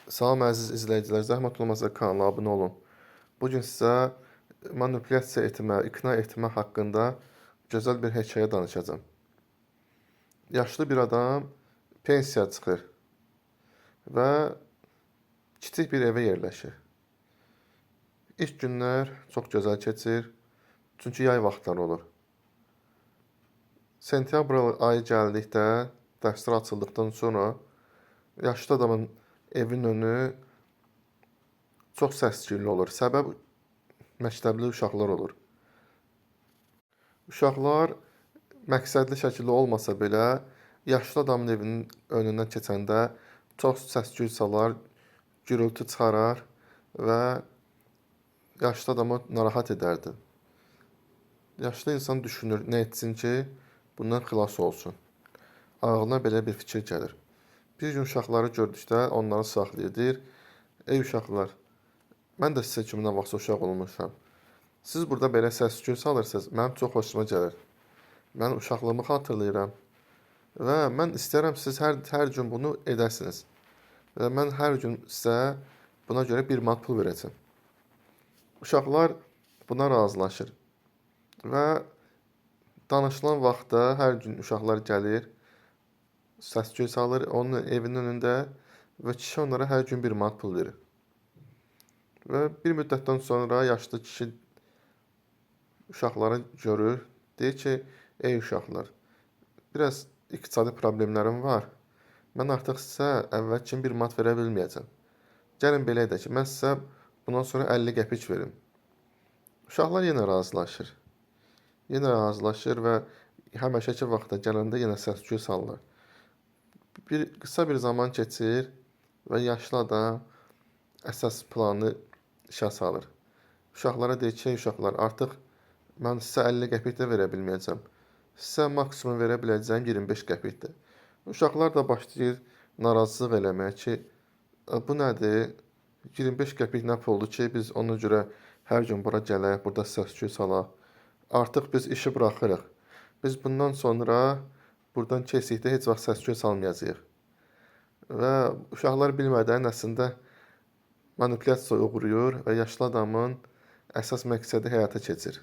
Salam əziz izləyicilər, zəhmət olmasa kanala abunə olun. Bugün sizə manipulyasiya etmə, iqna etmə haqqında gözəl bir hekayə danışacağım. Yaşlı bir adam pensiya çıxır və kiçik bir evə yerləşir. İlk günlər çox gözəl keçir, çünki yay vaxtları olur. Sentyabr ayı gəldikdə, dərslər açıldıqdan sonra yaşlı adamın evin önü çox səs-küylü olur. Səbəb məktəbli uşaqlar olur. Uşaqlar məqsədli şəkildə olmasa belə, yaşlı adamın evinin önündən keçəndə çox səs-küy salar, gürültü çıxarar və yaşlı adamı narahat edərdi. Yaşlı insan düşünür, nə etsin ki, bundan xilas olsun. Ağlına belə bir fikir gəlir. Bir gün uşaqları gördükdə onları saxlayır, deyir, ey uşaqlar, mən də sizə kimi nə vaxtsa uşaq olmuşam. Siz burada belə səs-küy salırsınız, mənim çox xoşuma gəlir. Mən uşaqlığımı xatırlayıram və mən istəyirəm siz hər gün bunu edəsiniz. Və mən hər gün sizə buna görə 1 manat pul verəcəm. Uşaqlar buna razılaşır və danışılan vaxtda hər gün uşaqlar gəlir, səs-küy salır onun evinin önündə və kişi onlara hər gün 1 manat pul verir. Və bir müddətdən sonra yaşlı kişi uşaqları görür, deyir ki, ey uşaqlar, biraz iqtisadi problemlərim var. Mən artıq sizə əvvəl kimi 1 manat verə bilməyəcəm. Gəlin belə edək ki, mən sizə bundan sonra 50 qəpik verim. Uşaqlar yenə razılaşır. Yenə razılaşır və həmişəki vaxtda gələndə yenə səs-küy salırlar. Qısa bir zaman keçir və yaşlı adam əsas planı işə salır. Uşaqlara deyir ki, uşaqlar, artıq mən sizə 50 qəpik də verə bilməyəcəm. Sizə maksimum verə biləcəyim 25 qəpikdir. Uşaqlar da başlayır narazılıq eləməyə ki, bu nədir? 25 qəpik nə puldur ki, biz ona görə hər gün bura gələk, burada səs-küy salaq. Artıq biz işi buraxırıq. Biz bundan sonra buradan keçdikdə heç vaxt səs-küy salmayacağıq. Və uşaqlar bilmədən əslində manipulyasiyaya uğrayır və yaşlı adamın əsas məqsədi həyata keçir.